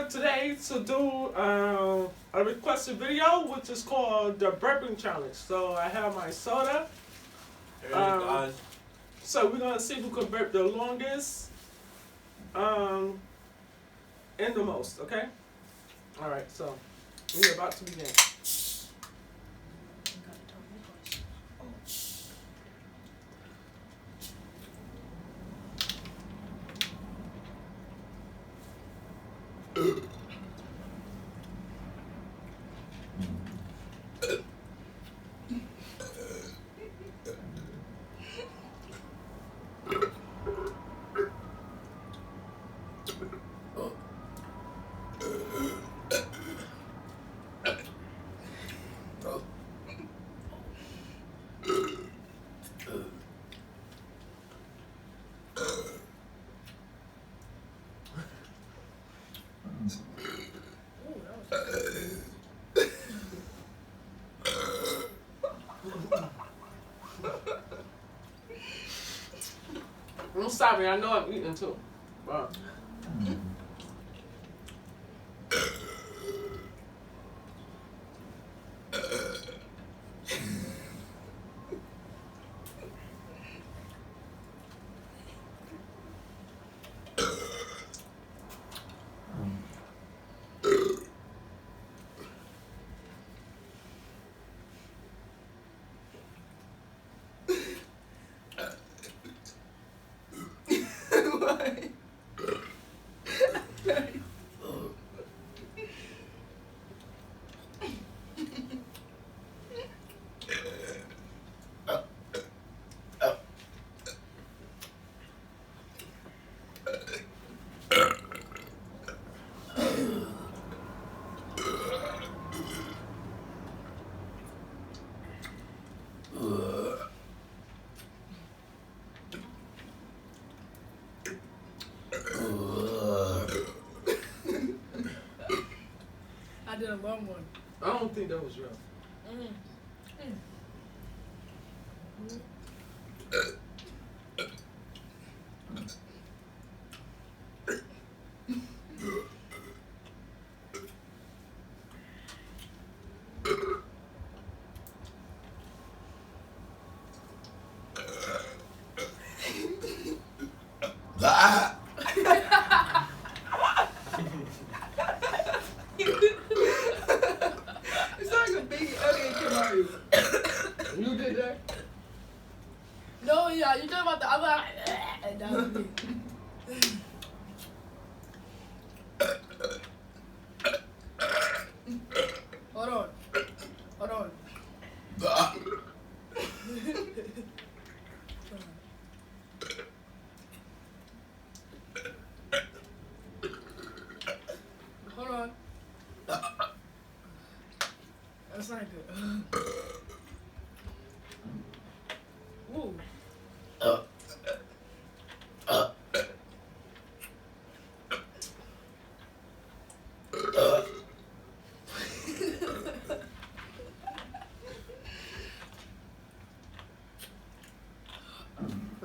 today to do a requested video, which is called the burping challenge. So I have my soda. So we're gonna see who can burp the longest, and the most. Okay. All right. So we're about to begin. I'm sorry, I know I'm eating too. Wow. I did a long one. I don't think that was real. It's like a big alien came out of you. You did that? No, yeah, you talking about the other. And that was me. Hold on. Hold on. Hold on. That's not good. Ooh.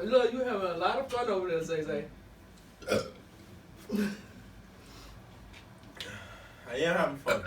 Look, you having a lot of fun over there, Zay Zay. I am having fun.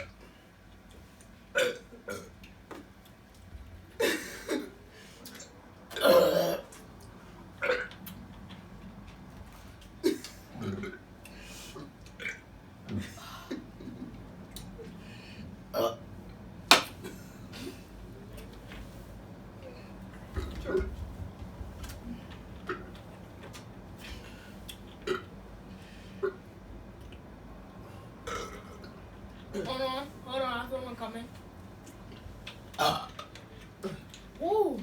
Hold on, I feel one coming. Ooh.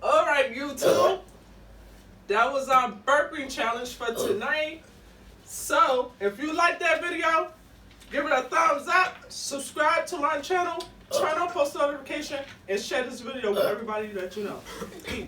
All right, YouTube. That was our burping challenge for tonight. So, if you like that video, give it a thumbs up, subscribe to my channel, turn on post notification, and share this video with everybody that you know. Peace.